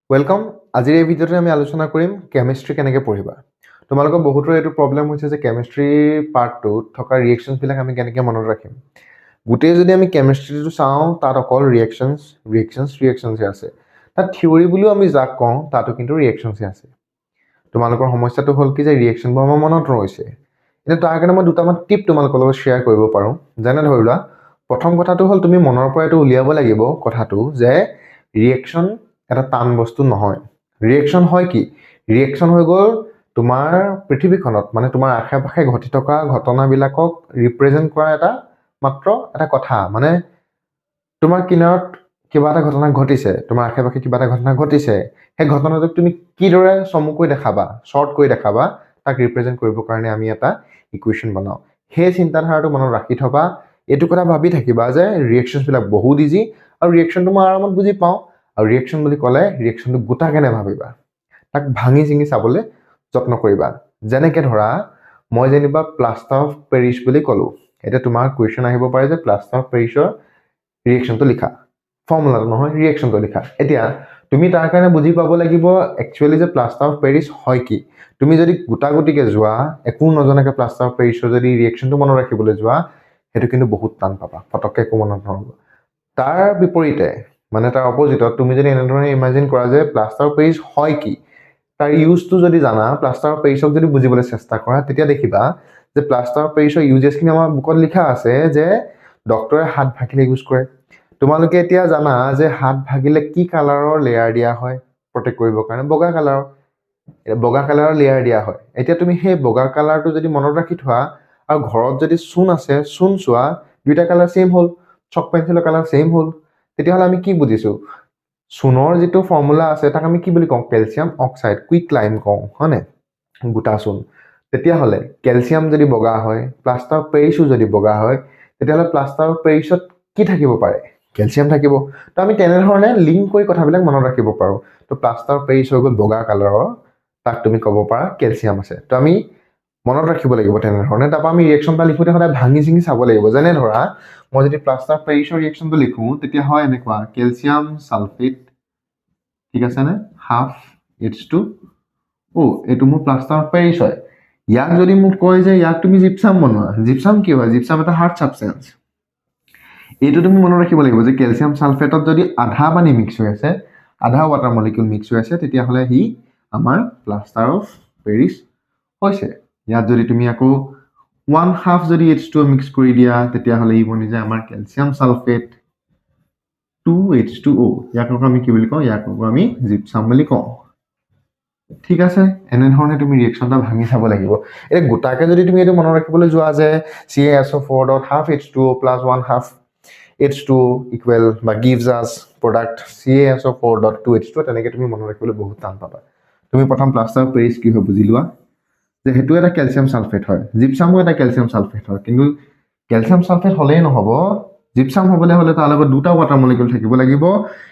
Welcome. আজিৰ এই ভিডিঅ'টোত আমি আলোচনা কৰিম কেমিষ্ট্ৰি কেনেকৈ পঢ়িবা। তোমালোকৰ বহুতৰ এইটো প্ৰব্লেম হৈছে যে কেমিষ্ট্ৰি পাৰ্টটোত থকা ৰিয়েকশ্যনছবিলাক আমি কেনেকৈ মনত ৰাখিম। গোটেই যদি আমি কেমিষ্ট্ৰিটো চাওঁ তাত অকল ৰিয়েকশ্যনছহে আছে। তাত থিয়ৰী বুলিও আমি যাক কওঁ তাতো কিন্তু ৰিয়েকশ্যনছহে আছে। তোমালোকৰ সমস্যাটো হ'ল কি যে ৰিয়েকশ্যনবোৰ আমাৰ মনত ৰৈছে। এতিয়া তাৰ কাৰণে মই দুটামান টিপ তোমালোকৰ লগত শ্বেয়াৰ কৰিব পাৰোঁ। যেনে ধৰি লোৱা, প্ৰথম কথাটো হ'ল তুমি মনৰ পৰা এইটো উলিয়াব লাগিব কথাটো যে ৰিয়েকশ্যন এটা টান বস্তু নহয়। ৰিয়েকশ্যন হয় কি? ৰিয়েকশ্যন হৈ গ'ল তোমাৰ পৃথিৱীখনত মানে তোমাৰ আশে পাশে ঘটি থকা ঘটনাবিলাকক ৰিপ্ৰেজেণ্ট কৰা মাত্ৰ এটা কথা। মানে তোমাৰ কিনাৰত কিবা এটা ঘটনা ঘটিছে, তোমাৰ আশে পাশে কিবা এটা ঘটনা ঘটিছে, সেই ঘটনাটোক তুমি কিদৰে চমুকৈ দেখাবা, শ্বৰ্ট কৰি দেখাবা, তাক ৰিপ্ৰেজেণ্ট কৰিবৰ কাৰণে আমি এটা ইকুৱেশ্যন বনাওঁ। সেই চিন্তাধাৰাটো মনত ৰাখি থবা। এইটো কথা ভাবি থাকিবা যে ৰিয়েকশ্যনছবিলাক বহুত ইজি আৰু ৰিয়েকশ্যনটো মই আৰামত বুজি পাওঁ। আৰু ৰিয়েকশ্যন বুলি ক'লে ৰিয়েকশ্যনটো গোটা কেনে ভাবিবা, তাক ভাঙি চিঙি চাবলৈ যত্ন কৰিবা। যেনেকৈ ধৰা মই যেনিবা প্লাষ্টাৰ অফ পেৰিছ বুলি ক'লোঁ, এতিয়া তোমাৰ কুৱেশ্যন আহিব পাৰে যে প্লাষ্টাৰ অফ পেৰিছৰ ৰিয়েকশ্যনটো লিখা, ফৰ্মুলাটো নহয় ৰিয়েকশ্যনটো লিখা। এতিয়া তুমি তাৰ কাৰণে বুজি পাব লাগিব একচুৱেলি যে প্লাষ্টাৰ অফ পেৰিছ হয় কি। তুমি যদি গোটাগুটিকৈ যোৱা একো নজনাকৈ প্লাষ্টাৰ অফ পেৰিছৰ যদি ৰিয়েকশ্যনটো মনত ৰাখিবলৈ যোৱা, সেইটো কিন্তু বহুত টান পাবা, ফটককৈ একো মনত নহ'ব। তাৰ বিপৰীতে মানে তাৰ অপজিটত তুমি যদি এনেধৰণে ইমাজিন কৰা যে প্লাষ্টাৰ অফ পেৰিছ হয় কি, তাৰ ইউজটো যদি জানা, প্লাষ্টাৰ অফ পেৰিছক যদি বুজিবলৈ চেষ্টা কৰা, তেতিয়া দেখিবা যে প্লাষ্টাৰ অফ পেৰিছৰ ইউজেছখিনি আমাৰ বুকত লিখা আছে যে ডক্টৰে হাত ভাগিলে ইউজ কৰে। তোমালোকে এতিয়া জানা যে হাত ভাগিলে কি কালাৰৰ লেয়াৰ দিয়া হয় প্ৰটেক্ট কৰিবৰ কাৰণে? বগা কালাৰৰ লেয়াৰ দিয়া হয়। এতিয়া তুমি সেই বগা কালাৰটো যদি মনত ৰাখি থোৱা আৰু ঘৰত যদি চূণ আছে, চূণ চোৱা, দুইটা কালাৰ ছেইম হ'ল, চক পেঞ্চিলৰ কালাৰ ছেইম হ'ল, তেতিয়াহ'লে আমি কি বুজিছোঁ? চূণৰ যিটো ফৰ্মুলা আছে তাক আমি কি বুলি কওঁ? কেলছিয়াম অক্সাইড, কুইক লাইম কওঁ, হয়নে? গোটা চূণ। তেতিয়াহ'লে কেলছিয়াম যদি বগা হয়, প্লাষ্টাৰ অফ পেৰিছো যদি বগা হয়, তেতিয়াহ'লে প্লাষ্টাৰ অফ পেৰিছত কি থাকিব পাৰে? কেলছিয়াম থাকিব। তো আমি তেনেধৰণে লিংক কৰি কথাবিলাক মনত ৰাখিব পাৰোঁ। তো প্লাষ্টাৰ অফ পেৰিছ হৈ গ'ল বগা কালাৰৰ, তাক তুমি ক'ব পাৰা কেলছিয়াম আছে। তো আমি মনত ৰাখিব লাগিব তেনেধৰণে। তাৰপৰা আমি ৰিয়েকশ্যন এটা লিখোঁতে সদায় ভাঙি চিঙি চাব লাগিব। যেনে ধৰা মই যদি প্লাষ্টাৰ অফ পেৰিছৰ ৰিয়েকশ্যনটো লিখোঁ, তেতিয়া হয় এনেকুৱা: কেলছিয়াম সালফেট, ঠিক আছেনে, হাফ H2O, এইটো মোৰ প্লাষ্টাৰ অফ পেৰিছ হয়। ইয়াক যদি মোক কয় যে ইয়াক তুমি জিপছাম বনোৱা, জিপছাম কি হয়? জিপছাম এটা হাৰ্ড ছাবষ্টেঞ্চ। এইটো তুমি মনত ৰাখিব লাগিব যে কেলছিয়াম ছালফেটত যদি আধা পানী মিক্স হৈ আছে, আধা ৱাটাৰ মলিকিউল মিক্স হৈ আছে, তেতিয়াহ'লে সি আমাৰ প্লাষ্টাৰ অফ পেৰিছ হৈছে। ইয়াত যদি তুমি আকৌ 1/2 যদি H2O মিক্স কৰি দিয়া, তেতিয়াহ'লে ই বনি যায় আমাৰ কেলছিয়াম ছালফেট 2H2O। ইয়াক আমি কি বুলি কওঁ? ইয়াক আমি জিপছাম বুলি কওঁ। ঠিক আছে, এনেধৰণে তুমি ৰিয়েকশ্যনটা ভাঙি চাব লাগিব। এতিয়া গোটাকে যদি তুমি এইটো মনত ৰাখিবলৈ যোৱা যে CaSO4.5H2O plus 1/2 H2O equal বা gives us product CaSO4.2H2O, তেনেকৈ তুমি মনত ৰাখিবলৈ বহুত টান পাবা। তুমি প্ৰথম প্লাষ্টাৰ অফ পেৰিছ কি হয় বুজি লোৱা, যে সেইটো এটা কেলছিয়াম ছালফেট হয়, জিপছামো এটা কেলছিয়াম ছালফেট হয়। কিন্তু কেলছিয়াম ছালফেট হ'লেই নহ'ব, জিপছাম হ'বলৈ হ'লে তাৰ লগত দুটা ৱাটাৰ মলিকিউল থাকিব লাগিব।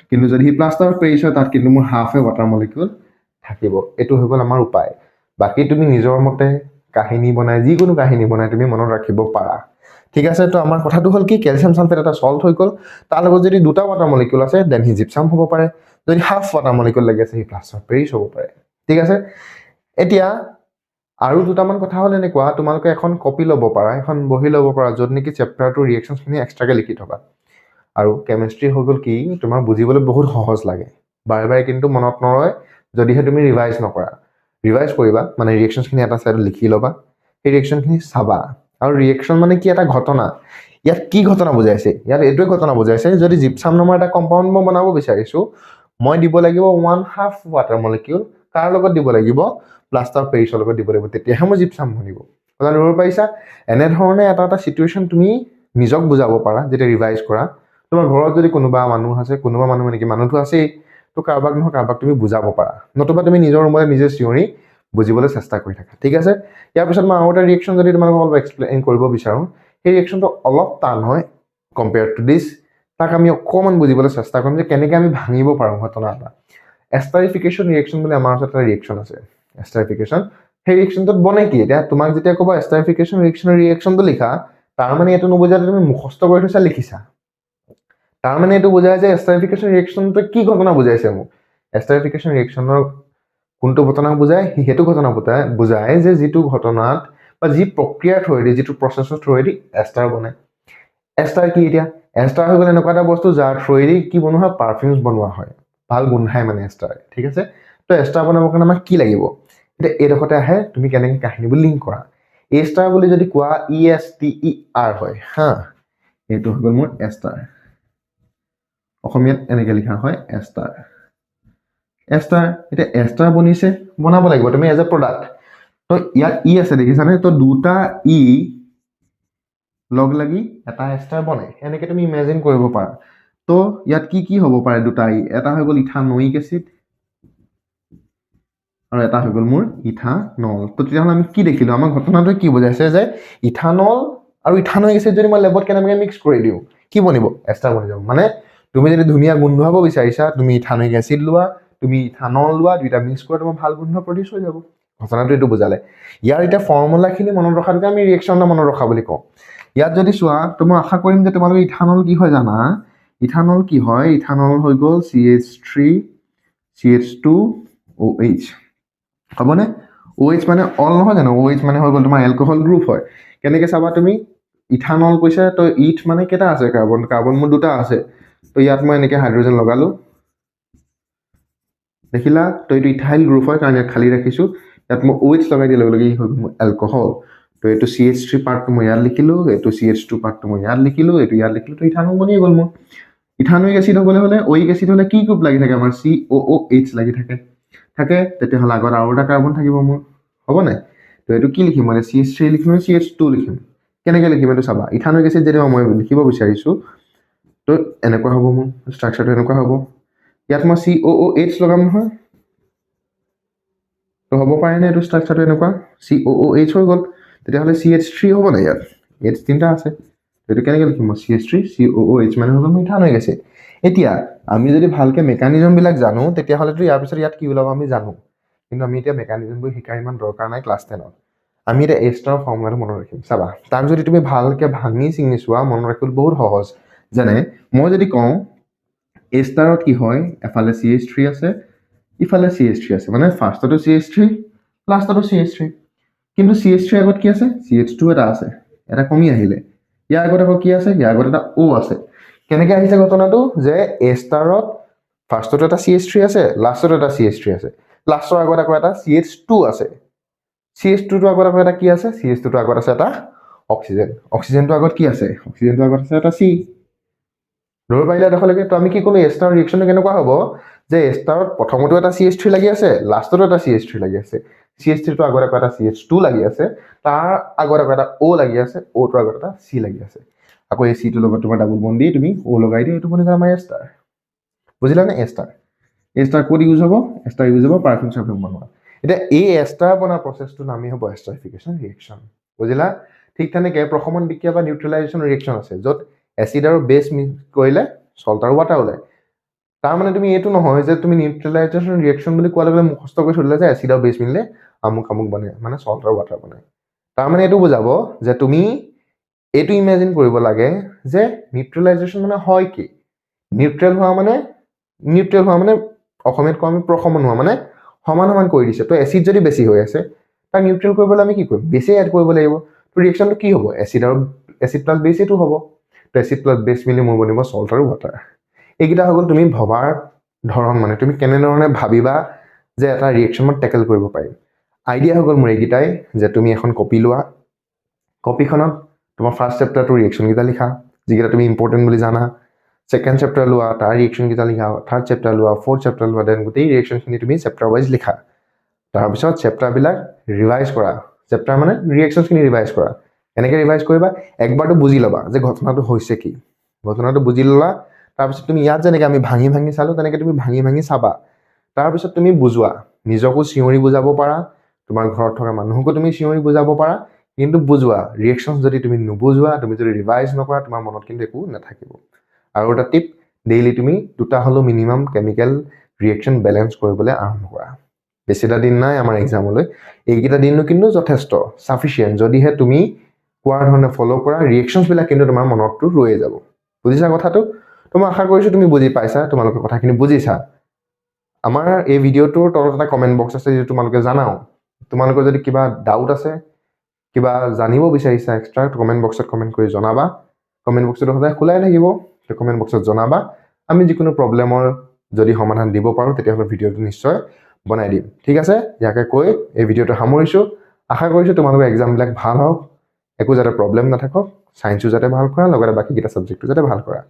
কিন্তু যদি সি প্লাষ্টাৰ অফ পেৰিছ হয়, তাত কিন্তু মোৰ হাফে ৱাটাৰ মলিকিউল থাকিব। এইটো হৈ গ'ল আমাৰ উপায়। বাকী তুমি নিজৰ মতে কাহিনী বনাই, যিকোনো কাহিনী বনাই তুমি মনত ৰাখিব পাৰা। ঠিক আছে, তো আমাৰ কথাটো হ'ল কি, কেলছিয়াম ছালফেট এটা চল্ট হৈ গ'ল, তাৰ লগত যদি দুটা ৱাটাৰ মলিকিউল আছে দেন সি জিপছাম হ'ব পাৰে, যদি হাফ ৱাটাৰ মলিকিউল লাগি আছে সি প্লাষ্টাৰ অফ পেৰিছ হ'ব পাৰে। ঠিক আছে, এতিয়া আৰু দুটামান কথা হ'ল এনেকুৱা, তোমালোকে এখন কপি ল'ব পাৰা, এখন বহি ল'ব পাৰা, য'ত নেকি চেপ্টাৰটোৰ ৰিয়েকশ্যনছখিনি এক্সট্ৰাকৈ লিখি থবা। আৰু কেমিষ্ট্ৰি হৈ গ'ল কি, তোমাৰ বুজিবলৈ বহুত সহজ লাগে, বাৰে বাৰে কিন্তু মনত নৰয় যদিহে তুমি ৰিভাইজ নকৰা। ৰিভাইজ কৰিবা মানে ৰিয়েকশ্যনছখিনি এটা ছাইডত লিখি ল'বা, সেই ৰিয়েকশ্যনখিনি চাবা। আৰু ৰিয়েকশ্যন মানে কি? এটা ঘটনা। ইয়াত কি ঘটনা বুজাইছে? ইয়াত এইটোৱে ঘটনা বুজাইছে, যদি জিপছাম নামৰ এটা কম্পাউণ্ড মই বনাব বিচাৰিছোঁ, মই দিব লাগিব 1/2 ৱাটাৰ মলিকিউল, কাৰ লগত দিব লাগিব? প্লাষ্টাৰ অফ পেৰিছৰ লগত দিব লাগিব, তেতিয়াহে মই জিপছাম বনিব। কথা ধৰিব পাৰিছা? এনেধৰণে এটা এটা চিটুৱেশ্যন তুমি নিজক বুজাব পাৰা যেতিয়া ৰিভাইজ কৰা। তোমাৰ ঘৰত যদি কোনোবা মানুহ আছে, কোনোবা মানুহ মানে কি, মানুহটো আছেই, তো কাৰোবাক নহয় কাৰোবাক তুমি বুজাব পাৰা, নতুবা তুমি নিজৰ ৰুমতে নিজে চিঞৰি বুজিবলৈ চেষ্টা কৰি থাকা। ঠিক আছে, ইয়াৰ পিছত মই আৰু এটা ৰিয়েকশ্যন যদি তোমালোকক অলপ এক্সপ্লেইন কৰিব বিচাৰোঁ, সেই ৰিয়েকশ্যনটো অলপ টান হয় কম্পেয়াৰ্ড টু দিছ। তাক আমি অকণমান বুজিবলৈ চেষ্টা কৰিম যে কেনেকৈ আমি ভাঙিব পাৰোঁ ঘটনা এটা। এষ্টাৰিফিকেশ্যন ৰিয়েকশ্যন বুলি আমাৰ ওচৰত এটা ৰিয়েকশ্যন আছে, এষ্টাৰিফিকেশ্যন। সেই ৰিয়েকশ্যনটোত বনে কি? এতিয়া তোমাক যেতিয়া ক'বা এষ্টাৰিফিকেশ্যন ৰিয়েকশ্যনৰ ৰিয়েকশ্যনটো লিখা, তাৰ মানে এইটো নুবুজায় যে তুমি মুখস্থ কৰি থৈছা লিখিছা। তাৰ মানে এইটো বুজায় যে এষ্টাৰিফিকেশ্যন ৰিয়েকশ্যনটোৱে কি ঘটনা বুজাইছে মোক। এষ্টাৰিফিকেশ্যন ৰিয়েকশ্যনৰ কোনটো ঘটনা বুজায় সেইটো ঘটনা বুজায় যে যিটো ঘটনাত বা যি প্ৰক্ৰিয়াৰ থ্ৰুৱেদি যিটো প্ৰচেছৰ থ্ৰুৱেদি এষ্টাৰ বনে এষ্টাৰ কি এতিয়া এষ্টাৰ হৈ গ'ল এনেকুৱা এটা বস্তু যাৰ থ্ৰুৱেদি কি বনোৱা হয় পাৰফিউমছ বনোৱা হয় ভাল গোন্ধায় মানে এষ্টাৰ ঠিক আছে তো এষ্টাৰ বনাবৰ কাৰণে আমাক কি লাগিব এতিয়া এইডোখৰতে আহে তুমি কেনেকৈ কাহিনীবোৰ লিংক কৰা এষ্টাৰ বুলি যদি কোৱা ESTER হয় হা এইটো হৈ গ'ল মোৰ এষ্টাৰ অসমীয়াত এনেকৈ লিখা হয় এষ্টাৰ এষ্টাৰ এতিয়া এষ্টাৰ বনিছে বনাব লাগিব তুমি এজ এ প্ৰডাক্ট তো ইয়াত ই আছে দেখিছানে তো দুটা ই লগ লাগি এটা এষ্টাৰ বনে এনেকৈ তুমি ইমেজিন কৰিব পাৰা তো ইয়াত কি কি হ'ব পাৰে দুটা ই এটা হৈ গ'ল ইথানয়িক এচিড আৰু এটা হৈ গ'ল মোৰ ইথানল তো তেতিয়াহ'লে আমি কি দেখিলো আমাৰ ঘটনাটোৱে কি বুজাইছে যে ইথানল আৰু ইথানয়িক এচিড যদি মই লেবত কেনেকৈ মিক্স কৰি দিওঁ কি বনিব এষ্টাৰ বনি যাব মানে তুমি যদি ধুনীয়া গোন্ধ বিচাৰিছা তুমি ইথানয়িক এচিড লোৱা তুমি ইথানল লোৱা দুইটা মিক্স কৰা তোমাৰ ভাল গোন্ধ প্ৰডিউচ হৈ যাব ঘটনাটো এইটো বুজালে ইয়াৰ এতিয়া ফৰ্মুলাখিনি মনত ৰখাটোকে আমি ৰিয়েকশ্যনটা মনত ৰখা বুলি কওঁ ইয়াত যদি চোৱা তো মই আশা কৰিম যে তোমালোকে ইথানল কি হয় জানা ইথানল কি হয় ইথানল হৈ গ'ল CH3 CH2OH হ'বনে OH মানে অল নহয় জানো OH মানে হৈ গ'ল তোমাৰ এলকহল গ্ৰুপ হয় কেনেকৈ চাবা তুমি ইথানল কৈছে তো ইথ মানে কেইটা আছে কাৰ্বন মোৰ দুটা আছে তো ইয়াত মই এনেকৈ হাইড্ৰজেন লগালোঁ দেখিলা তো এইটো ইথাইল গ্ৰুপ হয় কাৰণ ইয়াত খালী ৰাখিছোঁ ইয়াত মই OH লগাই দিয়া লগে লগে হৈ গ'ল মোৰ এলকহল তো এইটো CH3 পাৰ্টটো মই ইয়াত লিখিলোঁ এইটো CH2 পাৰ্টটো মই ইয়াত লিখিলোঁ এইটো ইয়াত লিখিলোঁ তো ইথানল বনি গ'ল মোৰ ইথানয়িক এচিড হ'বলৈ হ'লে ওইক এচিড হ'লে কি গ্ৰুপ লাগি থাকে আমাৰ COOH লাগি থাকে তেতিয়াহ'লে আগত আৰু এটা কাৰ্বন থাকিব মোৰ হ'ব নাই তো এইটো কি লিখিম মানে CH3 লিখিম CH2 লিখিম কেনেকৈ লিখিম এইটো চাবা ইথানয়িক এচিড যদি মই লিখিব বিচাৰিছোঁ তো এনেকুৱা হ'ব মোৰ ষ্ট্ৰাকচাৰটো এনেকুৱা হ'ব ইয়াত মই COOH লগাম নহয় তো হ'ব পাৰেনে এইটো ষ্ট্ৰাকচাৰটো এনেকুৱা COOH হৈ গ'ল তেতিয়াহ'লে CH3 হ'ব নাই ইয়াত H তিনিটা আছে এইটো কেনেকৈ লিখিম মই CH3 COOH মানে হৈ গ'ল ইথানয়িক এচিড এতিয়া আমি যদি ভালকৈ মেকানিজমবিলাক জানো তেতিয়াহ'লেতো ইয়াৰ পিছত ইয়াত কি ওলাব আমি জানো কিন্তু আমি এতিয়া মেকানিজমবোৰ শিকাৰ ইমান দৰকাৰ নাই ক্লাছ 10ত আমি এতিয়া এষ্টাৰ ফৰ্মুলাটো মনত ৰাখিম চাবা তাক যদি তুমি ভালকৈ ভাঙি চিঙি চোৱা মনত ৰাখিবলৈ বহুত সহজ যেনে মই যদি কওঁ এষ্টাৰত কি হয় এফালে CH3 আছে ইফালে CH3 আছে মানে ফাৰ্ষ্টতো CH3 লাষ্টতো CH3 কিন্তু CH3 আগত কি আছে CH2 এটা আছে এটা কমি আহিলে ইয়াৰ আগত আকৌ কি আছে ইয়াৰ আগত এটা O আছে কেনেকৈ আহিছে ঘটনাটো যে এষ্টাৰত ফাৰ্ষ্টতো এটা CH3 আছে লাষ্টতো এটা CH3 আছে লাষ্টৰ আগত আকৌ এটা CH2 আছে CH2টো আগত আকৌ এটা কি আছে CH2টো আগত আছে এটা অক্সিজেনটো আগত কি আছে অক্সিজেনটো আগত আছে এটা C ধৰিব পাৰিলে এডোখৰলৈকে তো আমি কি ক'লো এষ্টাৰ ৰিয়েকশ্যনটো কেনেকুৱা হ'ব যে এষ্টাৰত প্ৰথমতো এটা CH3 লাগি আছে লাষ্টতো এটা CH3 লাগি আছে CH3টো আগত আকৌ এটা CH2 লাগি আছে তাৰ আগত আকৌ এটা O লাগি আছে Oটোৰ আগত এটা C লাগি আছে আকৌ এই Cটোৰ লগত তোমাৰ ডাবল বন্ড দি তুমি O লগাই দিও এইটো বনি গ'ল আমাৰ এষ্টাৰ বুজিলানে এষ্টাৰ ক'ত ইউজ হ'ব এষ্টাৰ ইউজ হ'ব পাৰফিউম চাৰফিউম বনোৱা এতিয়া এই এষ্টাৰ বনোৱা প্ৰচেছটোৰ নামেই হ'ব এষ্টাৰিফিকেশ্যন ৰিয়েকশ্যন বুজিলা ঠিক তেনেকৈ প্ৰশমন বিক্ৰিয়া বা নিউট্ৰেলাইজেশ্যন ৰিয়েকশ্যন আছে য'ত এচিড আৰু বেছ মিক্স কৰিলে সল্ট আৰু ৱাটাৰ ওলায় তাৰমানে তুমি এইটো নহয় যে তুমি নিউট্ৰেলাইজেশ্যন ৰিয়েকশ্যন বুলি কোৱাৰ লগে লগে মুখস্থ কৰি চলিলে যে এচিড আৰু বেছ মিলিলে আমুক আমুক বনে মানে সল্ট আৰু ৱাটাৰ বনে তাৰমানে এইটো বুজাব যে তুমি এইটো ইমেজিন কৰিব লাগে যে নিউট্ৰেলাইজেশ্যন মানে হয় কি নিউট্ৰেল হোৱা মানে অসমীয়াত কওঁ আমি প্ৰশমন হোৱা মানে সমান সমান কৰি দিছে তো এচিড যদি বেছি হৈ আছে তাক নিউট্ৰেল কৰিবলৈ আমি কি কৰিম বেছি এড কৰিব লাগিব তো ৰিয়েকশ্যনটো কি হ'ব এচিড প্লাছ বেছ এইটো হ'ব তো এচিড প্লাছ বেছ মিলি মোৰ বনিব সল্ট আৰু ৱাটাৰ এইকেইটা হৈ গ'ল তুমি ভবাৰ ধৰণ মানে তুমি কেনেধৰণে ভাবিবা যে এটা ৰিয়েকশ্যন মই টেকেল কৰিব পাৰিম আইডিয়া হৈ গ'ল মোৰ এইকেইটাই যে তুমি এখন কপি লোৱা কপিখনত তোমাৰ ফাৰ্ষ্ট চেপ্টাৰটোৰ ৰিয়েকশ্যনকেইটা লিখা যিকেইটা তুমি ইম্পৰ্টেণ্ট বুলি জানা ছেকেণ্ড চেপ্টাৰ লোৱা তাৰ ৰিয়েকশ্যনকেইটা লিখা থাৰ্ড চেপ্টাৰ লোৱা ফ'ৰ্থ চেপ্টাৰ লোৱা দেন গোটেই ৰিয়েকশ্যনখিনি তুমি চেপ্টাৰ ৱাইজ লিখা তাৰপিছত চেপ্টাৰবিলাক ৰিভাইজ কৰা চেপ্টাৰ মানে ৰিয়েকশ্যনখিনি ৰিভাইজ কৰা এনেকৈ ৰিভাইজ কৰিবা একবাৰটো বুজি ল'বা যে ঘটনাটো হৈছে কি ঘটনাটো বুজি ল'লা তাৰপিছত তুমি ইয়াত যেনেকৈ আমি ভাঙি ভাঙি চালোঁ তেনেকৈ তুমি ভাঙি ভাঙি চাবা তাৰপিছত তুমি বুজোৱা নিজকো চিঞৰি বুজাব পাৰা তোমাৰ ঘৰত থকা মানুহকো তুমি চিঞৰি বুজাব পাৰা কিন্তু বুজোৱা ৰিয়েকশ্যন যদি তুমি নুবুজোৱা তুমি যদি ৰিভাইজ নকৰা তোমাৰ মনত কিন্তু একো নাথাকিব আৰু এটা টিপ ডেইলি তুমি দুটা হ'লেও মিনিমাম কেমিকেল ৰিয়েকশ্যন বেলেঞ্চ কৰিবলৈ আৰম্ভ কৰা বেছিটা দিন নাই আমাৰ এক্সামলৈ এইকেইটা দিনো কিন্তু যথেষ্ট চাফিচিয়েণ্ট যদিহে তুমি কোৱাৰ ধৰণে ফ'ল' কৰা ৰিয়েকশ্যনছবিলাক কিন্তু তোমাৰ মনতটো ৰৈয়ে যাব বুজিছা কথাটো তো মই আশা কৰিছোঁ তুমি বুজি পাইছা তোমালোকে কথাখিনি বুজিছা আমাৰ এই ভিডিঅ'টোৰ তলত এটা কমেণ্ট বক্স আছে যিটো তোমালোকে জানাও তোমালোকৰ যদি কিবা ডাউট আছে কিবা জানিব বিচাৰিছা এক্সট্ৰা কমেণ্ট বক্সত কমেণ্ট কৰি জনাবা কমেণ্ট বক্সটো সদায় খোলাই থাকিব কমেণ্ট বক্সত জনাবা আমি যিকোনো প্ৰব্লেমৰ যদি সমাধান দিব পাৰোঁ তেতিয়াহ'লে ভিডিঅ'টো নিশ্চয় বনাই দিম ঠিক আছে ইয়াকে কৈ এই ভিডিঅ'টো সামৰিছোঁ আশা কৰিছোঁ তোমালোকৰ এক্সামবিলাক ভাল হওক একো যাতে প্ৰব্লেম নাথাকক সায়েন্সো যাতে ভাল কৰা লগতে বাকীকেইটা ছাবজেক্টটো যাতে ভাল কৰা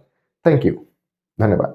থেংক ইউ ধন্যবাদ